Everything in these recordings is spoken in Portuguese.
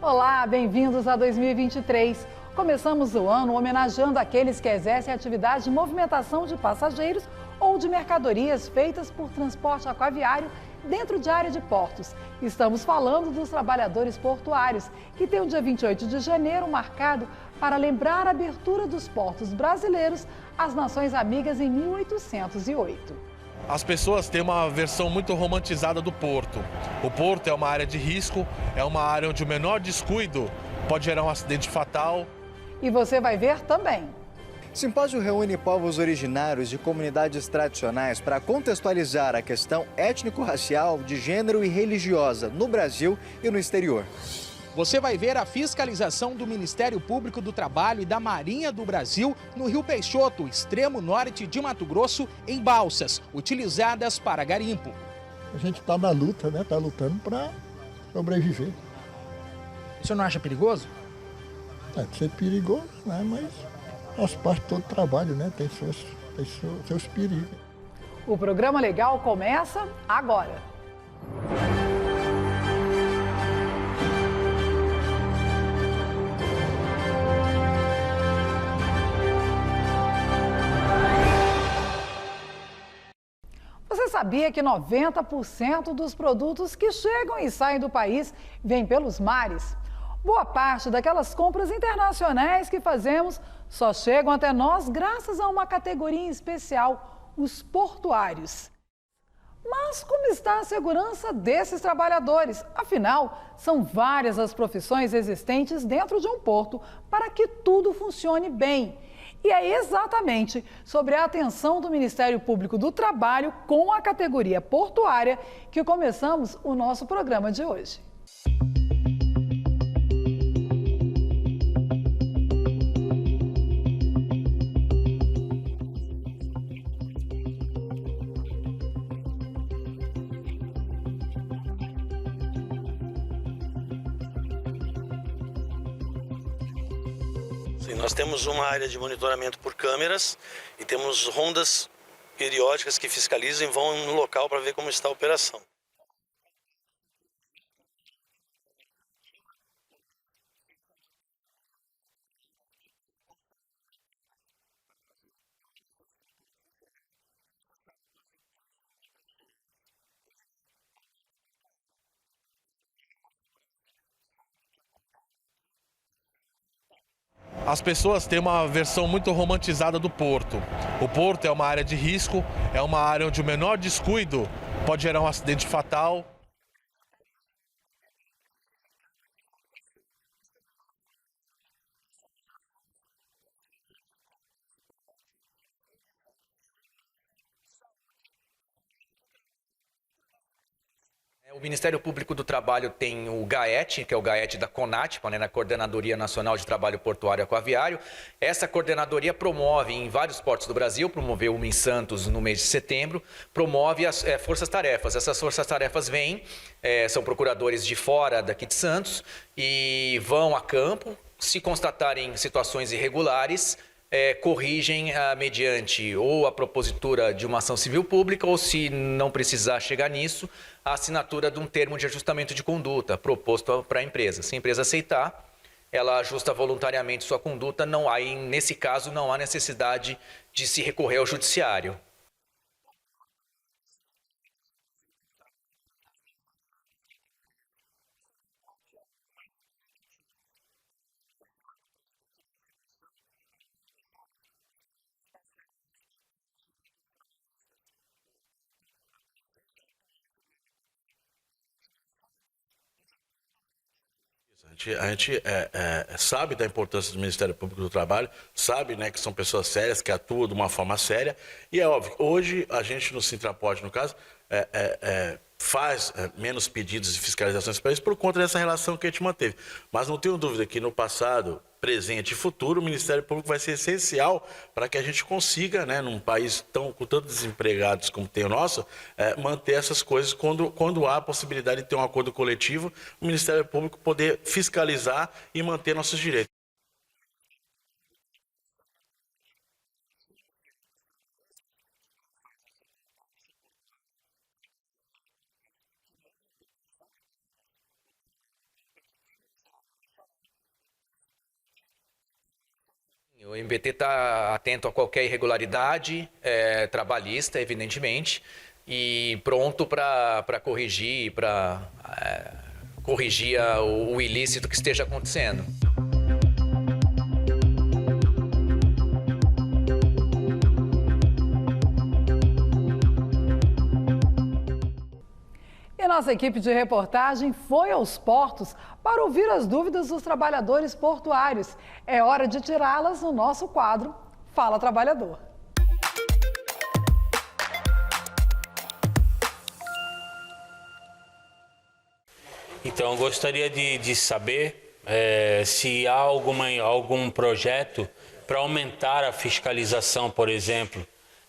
Olá, bem-vindos a 2023. Começamos o ano homenageando aqueles que exercem atividade de movimentação de passageiros ou de mercadorias feitas por transporte aquaviário dentro de área de portos. Estamos falando dos trabalhadores portuários, que tem o dia 28 de janeiro marcado para lembrar a abertura dos portos brasileiros às nações amigas em 1808. As pessoas têm uma versão muito romantizada do porto. O porto é uma área de risco, é uma área onde o menor descuido pode gerar um acidente fatal. E você vai ver também. Simpósio reúne povos originários de comunidades tradicionais para contextualizar a questão étnico-racial, de gênero e religiosa no Brasil e no exterior. Você vai ver a fiscalização do Ministério Público do Trabalho e da Marinha do Brasil no Rio Peixoto, extremo norte de Mato Grosso, em balsas, utilizadas para garimpo. A gente está na luta, né? Está lutando para sobreviver. O senhor não acha perigoso? É ser perigoso, né? Mas faz parte de todo trabalho, né? Tem seus perigos. O programa legal começa agora. Você sabia que 90% dos produtos que chegam e saem do país vêm pelos mares? Boa parte daquelas compras internacionais que fazemos só chegam até nós graças a uma categoria especial, os portuários. Mas como está a segurança desses trabalhadores? Afinal, são várias as profissões existentes dentro de um porto para que tudo funcione bem. E é exatamente sobre a atenção do Ministério Público do Trabalho com a categoria portuária que começamos o nosso programa de hoje. Sim, nós temos uma área de monitoramento por câmeras e temos rondas periódicas que fiscalizam e vão no local para ver como está a operação. As pessoas têm uma versão muito romantizada do porto. O porto é uma área de risco, é uma área onde o menor descuido pode gerar um acidente fatal. O Ministério Público do Trabalho tem o GAET, que é o GAET da CONATPA, na Coordenadoria Nacional de Trabalho Portuário e Aquaviário. Essa coordenadoria promove em vários portos do Brasil, promoveu uma em Santos no mês de setembro, promove as forças-tarefas. Essas forças-tarefas vêm, são procuradores de fora daqui de Santos e vão a campo. Se constatarem situações irregulares, corrigem mediante ou a propositura de uma ação civil pública ou, se não precisar chegar nisso, a assinatura de um termo de ajustamento de conduta proposto para a empresa. Se a empresa aceitar, ela ajusta voluntariamente sua conduta, nesse caso não há necessidade de se recorrer ao judiciário. A gente sabe da importância do Ministério Público do Trabalho, sabe, né, que são pessoas sérias, que atuam de uma forma séria. E é óbvio, hoje a gente no Sintraport, no caso, faz menos pedidos de fiscalizações para isso por conta dessa relação que a gente manteve. Mas não tenho dúvida que no passado, presente e futuro, o Ministério Público vai ser essencial para que a gente consiga, né, num país com tantos desempregados como tem o nosso, manter essas coisas quando há a possibilidade de ter um acordo coletivo, o Ministério Público poder fiscalizar e manter nossos direitos. O MPT está atento a qualquer irregularidade trabalhista, evidentemente, e pronto para corrigir, corrigir o ilícito que esteja acontecendo. E nossa equipe de reportagem foi aos portos para ouvir as dúvidas dos trabalhadores portuários. É hora de tirá-las no nosso quadro Fala Trabalhador. Então, eu gostaria de saber se há algum projeto para aumentar a fiscalização, por exemplo,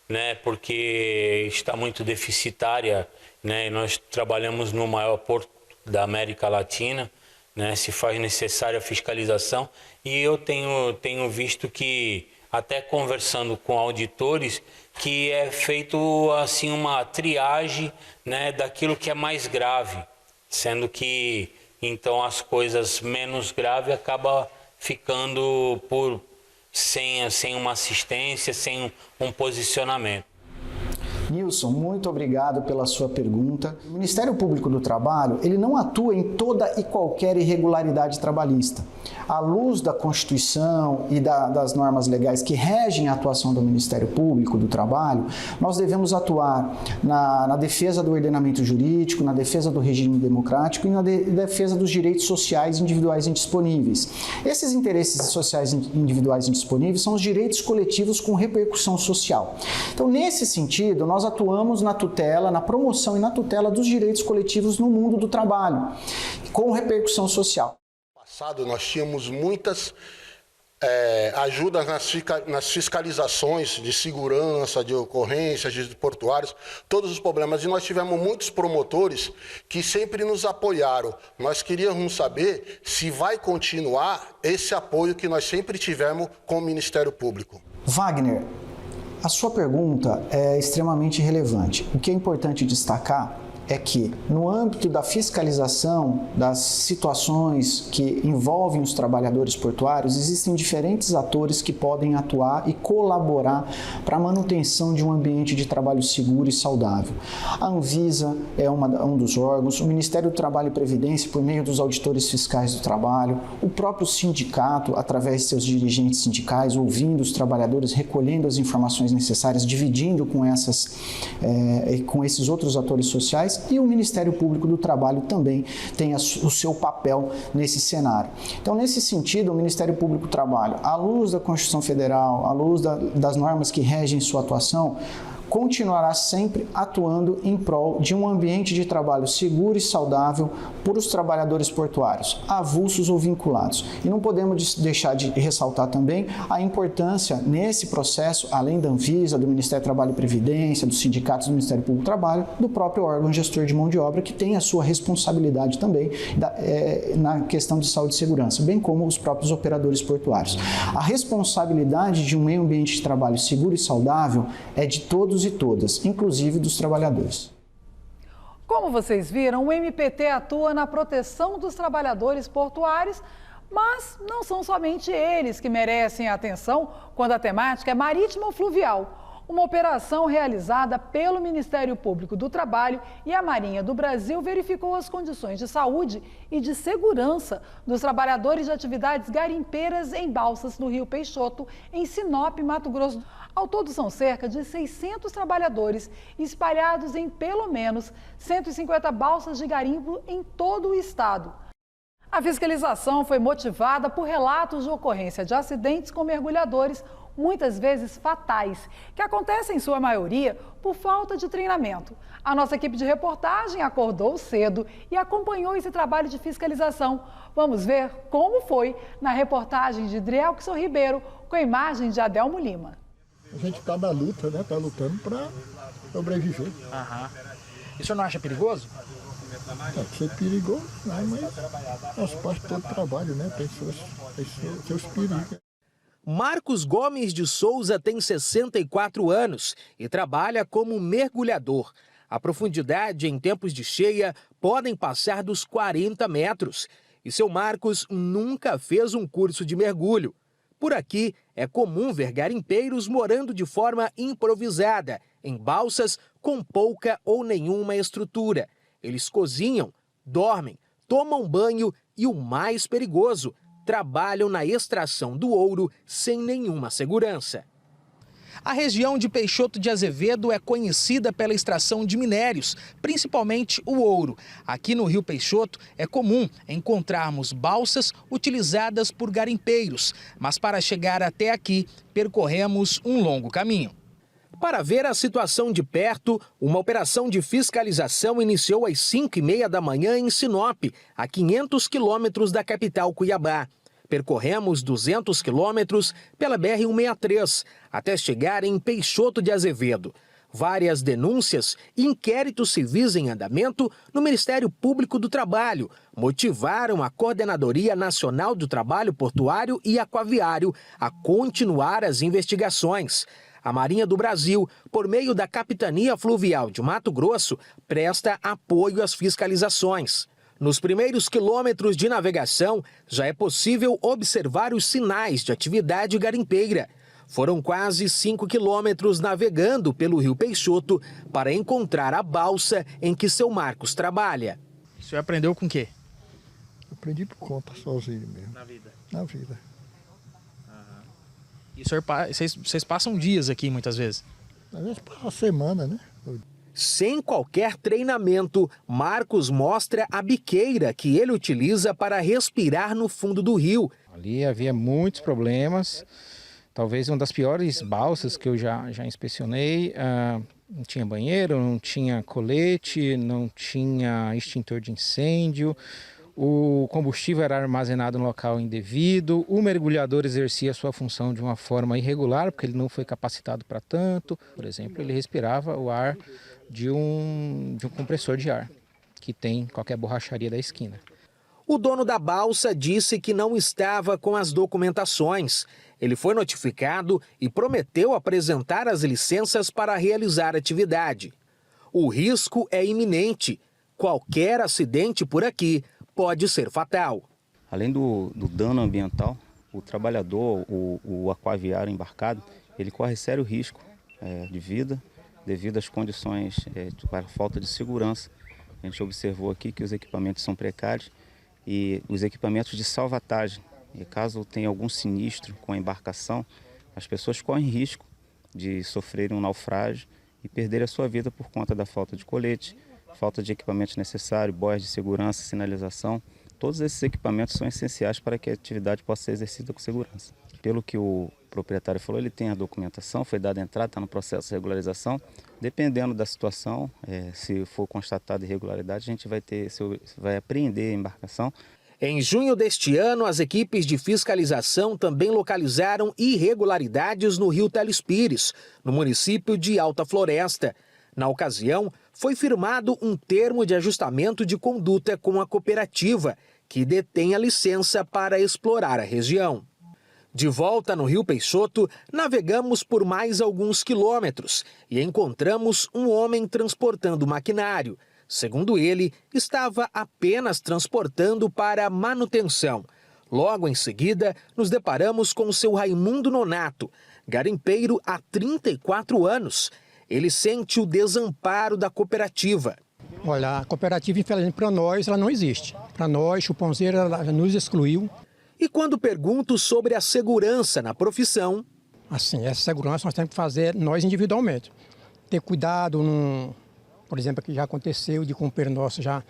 né? Porque está muito deficitária, né? Nós trabalhamos no maior porto da América Latina, né? Se faz necessária a fiscalização e eu tenho visto que, até conversando com auditores, que é feito assim uma triagem, né, daquilo que é mais grave. Sendo que, então, as coisas menos graves acabam ficando sem uma assistência, sem um posicionamento. Nilson, muito obrigado pela sua pergunta. O Ministério Público do Trabalho, ele não atua em toda e qualquer irregularidade trabalhista. À luz da Constituição e das normas legais que regem a atuação do Ministério Público do Trabalho, nós devemos atuar na defesa do ordenamento jurídico, na defesa do regime democrático e na defesa dos direitos sociais individuais indisponíveis. Esses interesses sociais individuais indisponíveis são os direitos coletivos com repercussão social. Então, nesse sentido, nós atuamos na tutela, na promoção e na tutela dos direitos coletivos no mundo do trabalho, com repercussão social. No passado, nós tínhamos muitas ajudas nas fiscalizações de segurança, de ocorrências, de portuários, todos os problemas. E nós tivemos muitos promotores que sempre nos apoiaram. Nós queríamos saber se vai continuar esse apoio que nós sempre tivemos com o Ministério Público. Wagner, a sua pergunta é extremamente relevante. O que é importante destacar é que, no âmbito da fiscalização das situações que envolvem os trabalhadores portuários, existem diferentes atores que podem atuar e colaborar para a manutenção de um ambiente de trabalho seguro e saudável. A Anvisa é um dos órgãos, o Ministério do Trabalho e Previdência, por meio dos auditores fiscais do trabalho, o próprio sindicato, através de seus dirigentes sindicais, ouvindo os trabalhadores, recolhendo as informações necessárias, dividindo com esses outros atores sociais, e o Ministério Público do Trabalho também tem o seu papel nesse cenário. Então, nesse sentido, o Ministério Público do Trabalho, à luz da Constituição Federal, à luz das normas que regem sua atuação, continuará sempre atuando em prol de um ambiente de trabalho seguro e saudável para os trabalhadores portuários, avulsos ou vinculados. E não podemos deixar de ressaltar também a importância nesse processo, além da Anvisa, do Ministério do Trabalho e Previdência, dos sindicatos do Ministério Público do Trabalho, do próprio órgão gestor de mão de obra, que tem a sua responsabilidade também na questão de saúde e segurança, bem como os próprios operadores portuários. A responsabilidade de um meio ambiente de trabalho seguro e saudável é de todos e todas, inclusive dos trabalhadores. Como vocês viram, o MPT atua na proteção dos trabalhadores portuários, mas não são somente eles que merecem atenção quando a temática é marítima ou fluvial. Uma operação realizada pelo Ministério Público do Trabalho e a Marinha do Brasil verificou as condições de saúde e de segurança dos trabalhadores de atividades garimpeiras em balsas no Rio Peixoto, em Sinop, Mato Grosso. Ao todo, são cerca de 600 trabalhadores espalhados em pelo menos 150 balsas de garimpo em todo o estado. A fiscalização foi motivada por relatos de ocorrência de acidentes com mergulhadores, muitas vezes fatais, que acontecem em sua maioria por falta de treinamento. A nossa equipe de reportagem acordou cedo e acompanhou esse trabalho de fiscalização. Vamos ver como foi na reportagem de Drielkson Ribeiro, com a imagem de Adelmo Lima. A gente está na luta, né? Está lutando para sobreviver. Aham. E o senhor não acha perigoso? Pode ser perigoso, né? Mas faz parte do trabalho, né? Tem seus perigos. Marcos Gomes de Souza tem 64 anos e trabalha como mergulhador. A profundidade em tempos de cheia podem passar dos 40 metros. E seu Marcos nunca fez um curso de mergulho. Por aqui, é comum ver garimpeiros morando de forma improvisada, em balsas com pouca ou nenhuma estrutura. Eles cozinham, dormem, tomam banho e, o mais perigoso, trabalham na extração do ouro sem nenhuma segurança. A região de Peixoto de Azevedo é conhecida pela extração de minérios, principalmente o ouro. Aqui no Rio Peixoto é comum encontrarmos balsas utilizadas por garimpeiros, mas para chegar até aqui percorremos um longo caminho. Para ver a situação de perto, uma operação de fiscalização iniciou às 5h30 da manhã em Sinop, a 500 quilômetros da capital Cuiabá. Percorremos 200 quilômetros pela BR-163, até chegar em Peixoto de Azevedo. Várias denúncias e inquéritos civis em andamento no Ministério Público do Trabalho motivaram a Coordenadoria Nacional do Trabalho Portuário e Aquaviário a continuar as investigações. A Marinha do Brasil, por meio da Capitania Fluvial de Mato Grosso, presta apoio às fiscalizações. Nos primeiros quilômetros de navegação, já é possível observar os sinais de atividade garimpeira. Foram quase 5 quilômetros navegando pelo Rio Peixoto para encontrar a balsa em que seu Marcos trabalha. O senhor aprendeu com o quê? Aprendi por conta, sozinho mesmo. Na vida? Na vida. E o senhor, vocês passam dias aqui muitas vezes? Às vezes passa uma semana, né? Sem qualquer treinamento, Marcos mostra a biqueira que ele utiliza para respirar no fundo do rio. Ali havia muitos problemas, talvez uma das piores balsas que eu já inspecionei. Não tinha banheiro, não tinha colete, não tinha extintor de incêndio. O combustível era armazenado no local indevido, o mergulhador exercia sua função de uma forma irregular, porque ele não foi capacitado para tanto. Por exemplo, ele respirava o ar de um compressor de ar, que tem qualquer borracharia da esquina. O dono da balsa disse que não estava com as documentações. Ele foi notificado e prometeu apresentar as licenças para realizar a atividade. O risco é iminente. Qualquer acidente por aqui pode ser fatal. Além do dano ambiental, o trabalhador, o aquaviário embarcado, ele corre sério risco de vida devido às condições para falta de segurança. A gente observou aqui que os equipamentos são precários e os equipamentos de salvatagem. E caso tenha algum sinistro com a embarcação, as pessoas correm risco de sofrerem um naufrágio e perderem a sua vida por conta da falta de colete, falta de equipamentos necessários, boias de segurança, sinalização. Todos esses equipamentos são essenciais para que a atividade possa ser exercida com segurança. Pelo que o proprietário falou, ele tem a documentação, foi dada a entrada, está no processo de regularização. Dependendo da situação, se for constatada irregularidade, a gente vai apreender a embarcação. Em junho deste ano, as equipes de fiscalização também localizaram irregularidades no Rio Telespires, no município de Alta Floresta. Na ocasião, foi firmado um termo de ajustamento de conduta com a cooperativa, que detém a licença para explorar a região. De volta no Rio Peixoto, navegamos por mais alguns quilômetros e encontramos um homem transportando maquinário. Segundo ele, estava apenas transportando para manutenção. Logo em seguida, nos deparamos com o seu Raimundo Nonato, garimpeiro há 34 anos. Ele sente o desamparo da cooperativa. Olha, a cooperativa, infelizmente, para nós, ela não existe. Para nós, Chuponzeira, ela nos excluiu. E quando pergunto sobre a segurança na profissão... Assim, essa segurança nós temos que fazer nós individualmente. Ter cuidado, por exemplo, que já aconteceu de companheiro nosso já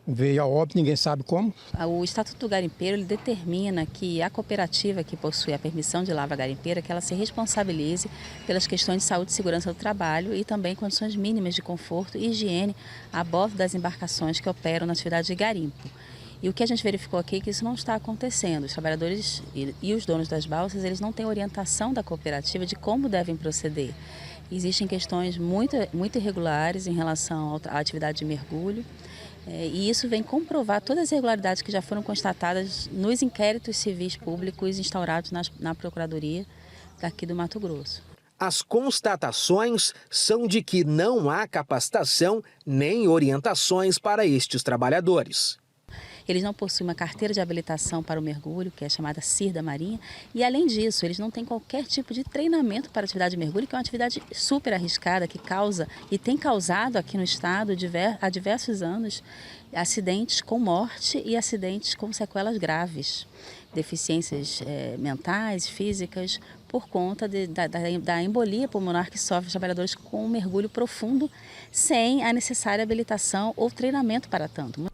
veio a óbito, ninguém sabe como. O Estatuto do Garimpeiro ele determina que a cooperativa que possui a permissão de lavra garimpeira, que ela se responsabilize pelas questões de saúde e segurança do trabalho e também condições mínimas de conforto e higiene a bordo das embarcações que operam na atividade de garimpo. E o que a gente verificou aqui é que isso não está acontecendo. Os trabalhadores e os donos das balsas, eles não têm orientação da cooperativa de como devem proceder. Existem questões muito irregulares em relação à atividade de mergulho. E isso vem comprovar todas as irregularidades que já foram constatadas nos inquéritos civis públicos instaurados na Procuradoria daqui do Mato Grosso. As constatações são de que não há capacitação nem orientações para estes trabalhadores. eles não possuem uma carteira de habilitação para o mergulho, que é chamada CIR da Marinha, e além disso, eles não têm qualquer tipo de treinamento para a atividade de mergulho, que é uma atividade super arriscada, que causa e tem causado aqui no estado há diversos anos acidentes com morte e acidentes com sequelas graves, deficiências mentais, físicas, por conta da embolia pulmonar que sofrem os trabalhadores com um mergulho profundo, sem a necessária habilitação ou treinamento para tanto.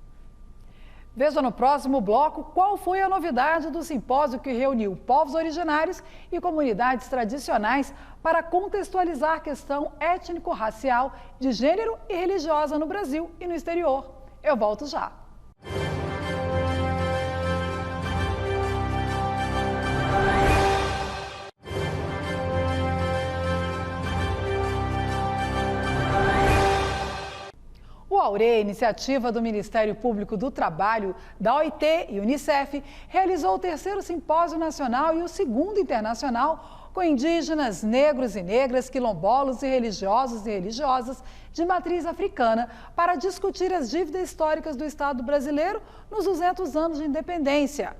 Veja no próximo bloco qual foi a novidade do simpósio que reuniu povos originários e comunidades tradicionais para contextualizar a questão étnico-racial, de gênero e religiosa no Brasil e no exterior. Eu volto já. O Aurê, iniciativa do Ministério Público do Trabalho, da OIT e Unicef, realizou o 3º Simpósio Nacional e o 2º Internacional com indígenas, negros e negras, quilombolas e religiosos e religiosas de matriz africana para discutir as dívidas históricas do Estado brasileiro nos 200 anos de independência.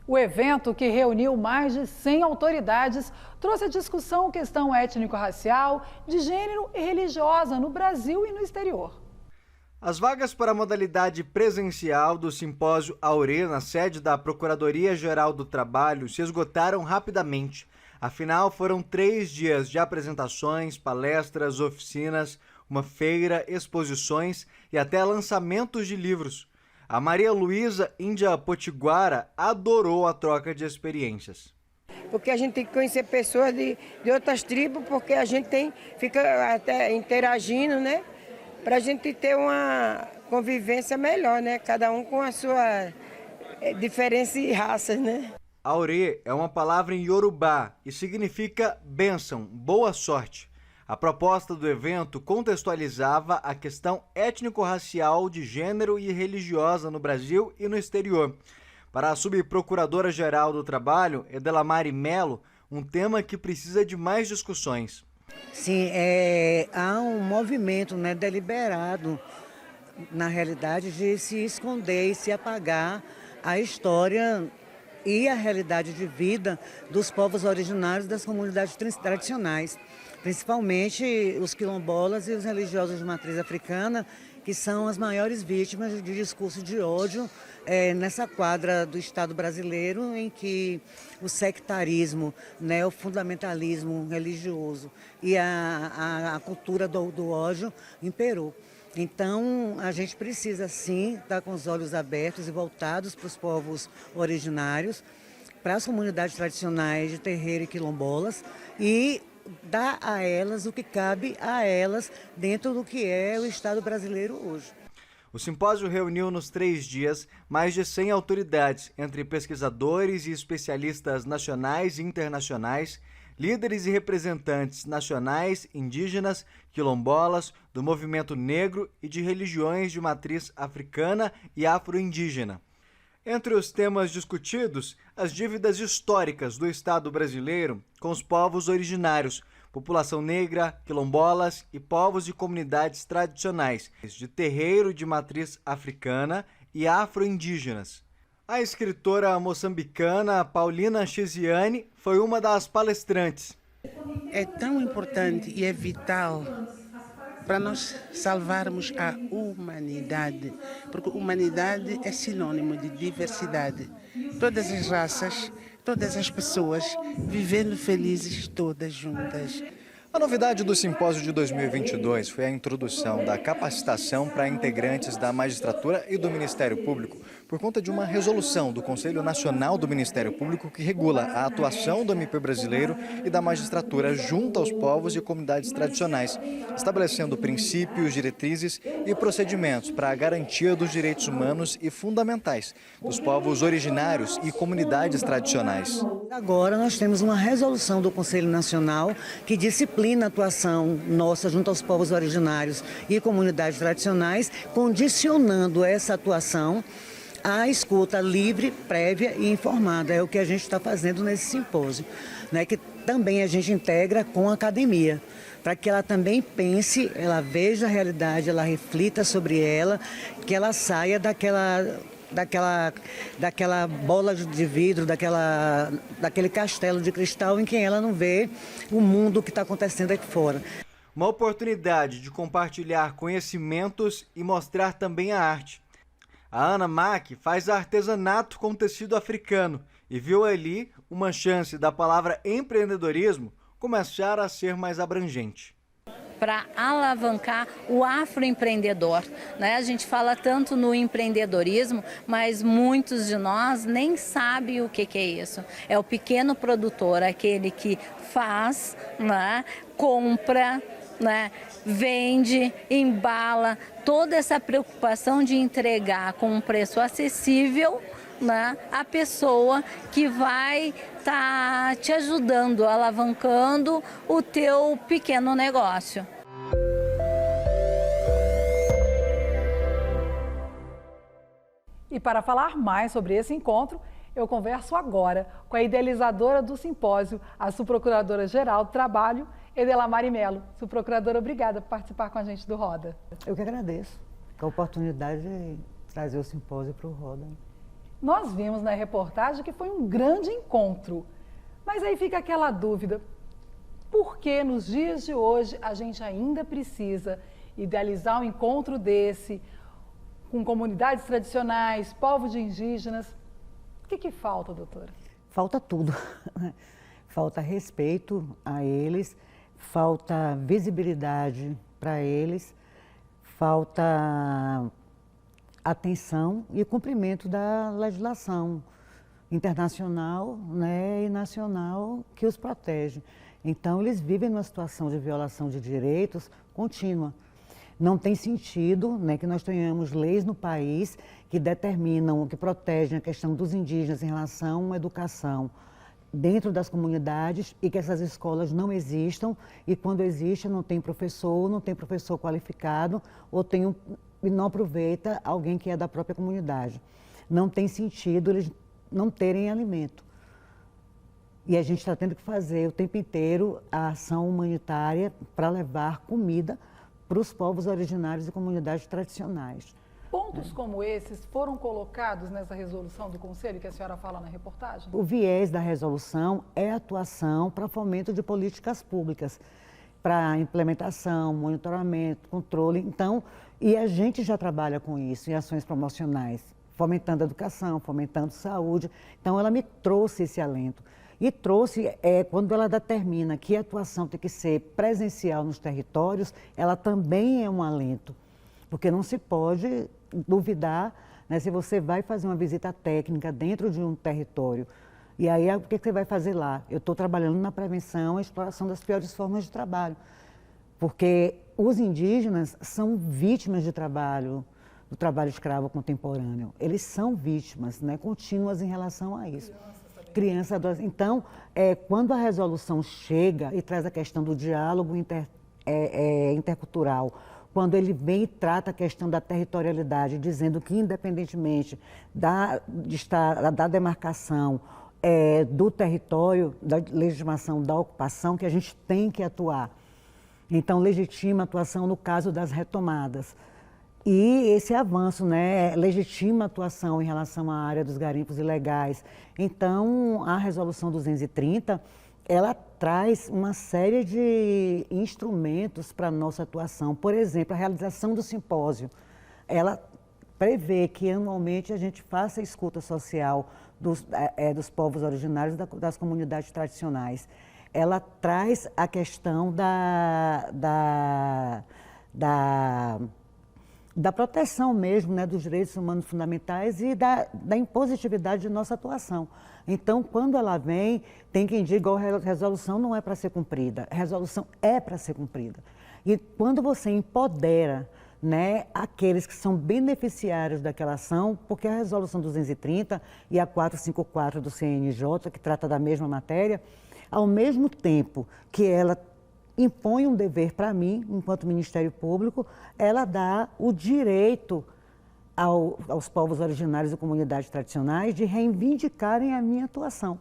O evento, que reuniu mais de 100 autoridades, trouxe à discussão a questão étnico-racial, de gênero e religiosa no Brasil e no exterior. As vagas para a modalidade presencial do Simpósio Aurê, na sede da Procuradoria-Geral do Trabalho, se esgotaram rapidamente. Afinal, foram 3 dias de apresentações, palestras, oficinas, uma feira, exposições e até lançamentos de livros. A Maria Luísa Índia Potiguara adorou a troca de experiências. Porque a gente tem que conhecer pessoas de outras tribos, porque a gente fica até interagindo, né? Para a gente ter uma convivência melhor, né? Cada um com a sua diferença e raças, né? Aurê é uma palavra em Yorubá e significa bênção, boa sorte. A proposta do evento contextualizava a questão étnico-racial, de gênero e religiosa no Brasil e no exterior. Para a subprocuradora-geral do Trabalho, Edelamari Melo, um tema que precisa de mais discussões. Sim, há um movimento, né, deliberado, na realidade, de se esconder e se apagar a história e a realidade de vida dos povos originários das comunidades tradicionais, principalmente os quilombolas e os religiosos de matriz africana, que são as maiores vítimas de discurso de ódio nessa quadra do Estado brasileiro, em que o sectarismo, né, o fundamentalismo religioso e a cultura do ódio imperou. Então, a gente precisa, sim, estar com os olhos abertos e voltados para os povos originários, para as comunidades tradicionais de terreiro e quilombolas e dar a elas o que cabe a elas dentro do que é o Estado brasileiro hoje. O simpósio reuniu nos 3 dias mais de 100 autoridades, entre pesquisadores e especialistas nacionais e internacionais, líderes e representantes nacionais, indígenas, quilombolas, do movimento negro e de religiões de matriz africana e afro-indígena. Entre os temas discutidos, as dívidas históricas do Estado brasileiro com os povos originários, população negra, quilombolas e povos de comunidades tradicionais, de terreiro de matriz africana e afro-indígenas. A escritora moçambicana Paulina Chiziane foi uma das palestrantes. É tão importante e é vital para nós salvarmos a humanidade, porque humanidade é sinônimo de diversidade. Todas as raças, todas as pessoas vivendo felizes todas juntas. A novidade do simpósio de 2022 foi a introdução da capacitação para integrantes da magistratura e do Ministério Público, por conta de uma resolução do Conselho Nacional do Ministério Público que regula a atuação do MP brasileiro e da magistratura junto aos povos e comunidades tradicionais, estabelecendo princípios, diretrizes e procedimentos para a garantia dos direitos humanos e fundamentais dos povos originários e comunidades tradicionais. Agora nós temos uma resolução do Conselho Nacional que disciplina a atuação nossa junto aos povos originários e comunidades tradicionais, condicionando essa atuação à escuta livre, prévia e informada. É o que a gente está fazendo nesse simpósio, né, que também a gente integra com a academia, para que ela também pense, ela veja a realidade, ela reflita sobre ela, que ela saia daquela daquela bola de vidro, daquele castelo de cristal em que ela não vê o mundo que está acontecendo aqui fora. Uma oportunidade de compartilhar conhecimentos e mostrar também a arte. A Ana Mack faz artesanato com tecido africano e viu ali uma chance da palavra empreendedorismo começar a ser mais abrangente. Para alavancar o afroempreendedor, né? A gente fala tanto no empreendedorismo, mas muitos de nós nem sabem o que é isso. É o pequeno produtor, aquele que faz, né? Compra, né? Vende, embala, toda essa preocupação de entregar com um preço acessível, né, a pessoa que vai estar te ajudando, alavancando o teu pequeno negócio. E para falar mais sobre esse encontro, eu converso agora com a idealizadora do simpósio, a subprocuradora-geral do Trabalho, Edelamari Melo. Subprocuradora, obrigada por participar com a gente do Roda. Eu que agradeço a oportunidade de trazer o simpósio para o Roda. Nós vimos na reportagem que foi um grande encontro, mas aí fica aquela dúvida, por que nos dias de hoje a gente ainda precisa idealizar um encontro desse com comunidades tradicionais, povos indígenas? O que falta, doutora? Falta tudo. Falta respeito a eles, falta visibilidade para eles, falta atenção e cumprimento da legislação internacional, né, e nacional que os protege. Então, eles vivem numa situação de violação de direitos contínua. Não tem sentido, né, que nós tenhamos leis no país que determinam, que protegem a questão dos indígenas em relação à educação dentro das comunidades e que essas escolas não existam e quando existe não tem professor qualificado ou e não aproveita alguém que é da própria comunidade. Não tem sentido eles não terem alimento. E a gente está tendo que fazer o tempo inteiro a ação humanitária para levar comida para os povos originários e comunidades tradicionais. Pontos como esses foram colocados nessa resolução do Conselho que a senhora fala na reportagem? O viés da resolução é atuação para fomento de políticas públicas, para implementação, monitoramento, controle. Então, e a gente já trabalha com isso em ações promocionais, fomentando a educação, fomentando saúde. Então, ela me trouxe esse alento. E trouxe, quando ela determina que a atuação tem que ser presencial nos territórios, ela também é um alento. Porque não se pode duvidar, né, se você vai fazer uma visita técnica dentro de um território. E aí, o que você vai fazer lá? Eu estou trabalhando na prevenção e exploração das piores formas de trabalho. Porque os indígenas são vítimas de trabalho, do trabalho escravo contemporâneo. Eles são vítimas, né, contínuas em relação a isso. Criança, adolescente. Então, quando a resolução chega e traz a questão do diálogo intercultural, quando ele vem e trata a questão da territorialidade, dizendo que independentemente da demarcação, do território, da legitimação da ocupação, que a gente tem que atuar. Então, legitima a atuação no caso das retomadas. E esse avanço, né, legitima a atuação em relação à área dos garimpos ilegais. Então, a Resolução 230, ela traz uma série de instrumentos para a nossa atuação. Por exemplo, a realização do simpósio. Ela prevê que anualmente a gente faça a escuta social dos povos originários das comunidades tradicionais. Ela traz a questão da proteção mesmo, né, dos direitos humanos fundamentais e da impositividade de nossa atuação. Então, quando ela vem, tem quem diga que a resolução não é para ser cumprida, a resolução é para ser cumprida. E quando você empodera, né, aqueles que são beneficiários daquela ação, porque a resolução 230 e a 454 do CNJ, que trata da mesma matéria, ao mesmo tempo que ela impõe um dever para mim, enquanto Ministério Público, ela dá o direito aos povos originários e comunidades tradicionais de reivindicarem a minha atuação.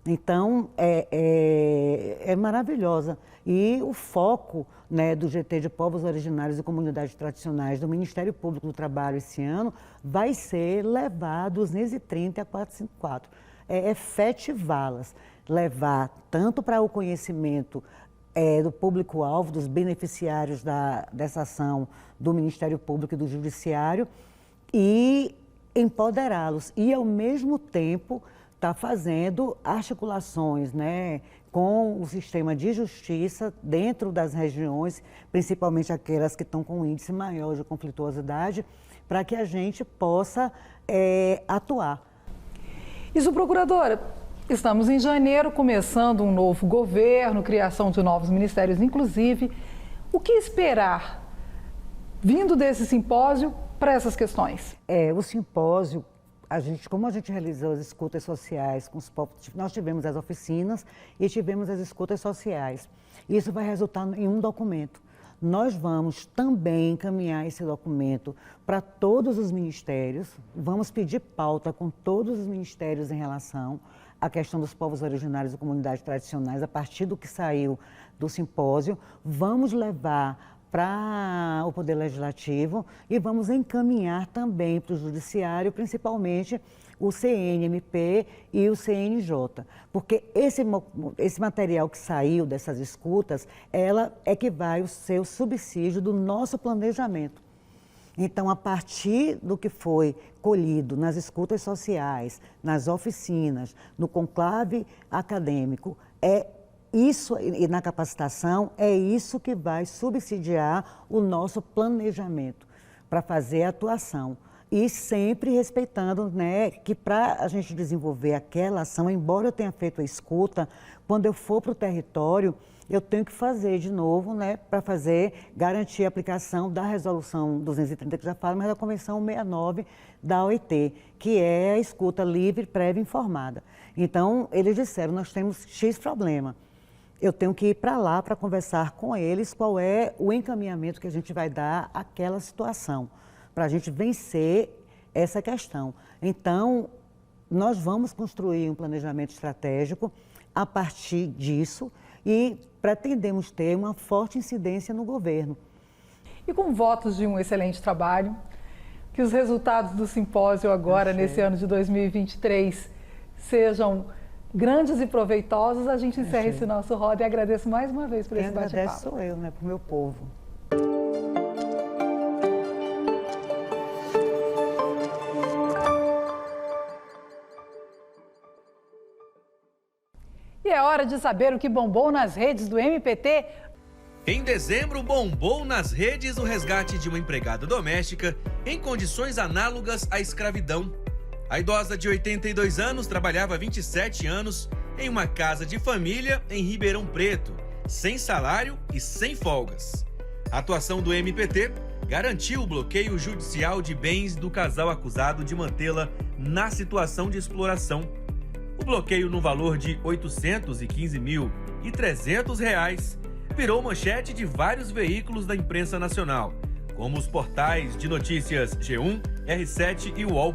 Então, é maravilhosa. E o foco, né, do GT de Povos Originários e Comunidades Tradicionais do Ministério Público do Trabalho esse ano vai ser levar 230 a 454. Efetivá-las, levar tanto para o conhecimento do público-alvo, dos beneficiários dessa ação do Ministério Público e do Judiciário e empoderá-los. E, ao mesmo tempo, está fazendo articulações, né, com o sistema de justiça dentro das regiões, principalmente aquelas que estão com um índice maior de conflituosidade, para que a gente possa atuar. Isso, procuradora, estamos em janeiro, começando um novo governo, criação de novos ministérios, inclusive. O que esperar vindo desse simpósio para essas questões? O simpósio, como a gente realizou as escutas sociais com os povos, nós tivemos as oficinas e tivemos as escutas sociais. Isso vai resultar em um documento. Nós vamos também encaminhar esse documento para todos os ministérios, vamos pedir pauta com todos os ministérios em relação à questão dos povos originários e comunidades tradicionais, a partir do que saiu do simpósio, vamos levar para o Poder Legislativo e vamos encaminhar também para o Judiciário, principalmente o CNMP e o CNJ, porque esse material que saiu dessas escutas, ela é que vai ser o subsídio do nosso planejamento. Então, a partir do que foi colhido nas escutas sociais, nas oficinas, no conclave acadêmico, isso, e na capacitação, é isso que vai subsidiar o nosso planejamento para fazer a atuação. E sempre respeitando, né, que para a gente desenvolver aquela ação, embora eu tenha feito a escuta, quando eu for para o território, eu tenho que fazer de novo, né, para garantir a aplicação da Resolução 230, que já fala, mas da Convenção 69 da OIT, que é a escuta livre, prévia e informada. Então, eles disseram, nós temos X problema. Eu tenho que ir para lá para conversar com eles qual é o encaminhamento que a gente vai dar àquela situação, para a gente vencer essa questão. Então, nós vamos construir um planejamento estratégico a partir disso e pretendemos ter uma forte incidência no governo. E com votos de um excelente trabalho, que os resultados do simpósio agora, nesse ano de 2023, sejam grandes e proveitosos. A gente encerra esse nosso roda e agradeço mais uma vez por esse bate-papo. Quem agradece sou eu, né, para o meu povo. E é hora de saber o que bombou nas redes do MPT. Em dezembro, bombou nas redes o resgate de uma empregada doméstica em condições análogas à escravidão. A idosa de 82 anos trabalhava há 27 anos em uma casa de família em Ribeirão Preto, sem salário e sem folgas. A atuação do MPT garantiu o bloqueio judicial de bens do casal acusado de mantê-la na situação de exploração. O bloqueio no valor de R$ 815.300 virou manchete de vários veículos da imprensa nacional, como os portais de notícias G1, R7 e UOL.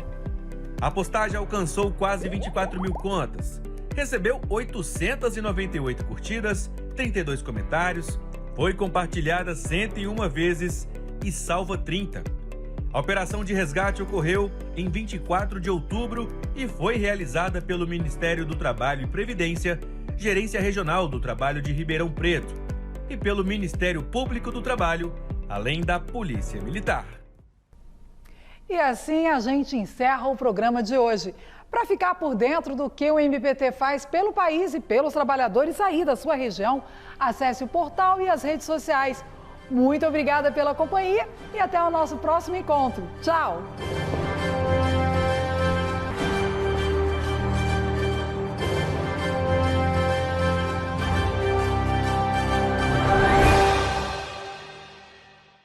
A postagem alcançou quase 24 mil contas, recebeu 898 curtidas, 32 comentários, foi compartilhada 101 vezes e salva 30. A operação de resgate ocorreu em 24 de outubro e foi realizada pelo Ministério do Trabalho e Previdência, Gerência Regional do Trabalho de Ribeirão Preto, e pelo Ministério Público do Trabalho, além da Polícia Militar. E assim a gente encerra o programa de hoje. Para ficar por dentro do que o MPT faz pelo país e pelos trabalhadores aí da sua região, acesse o portal e as redes sociais. Muito obrigada pela companhia e até o nosso próximo encontro. Tchau!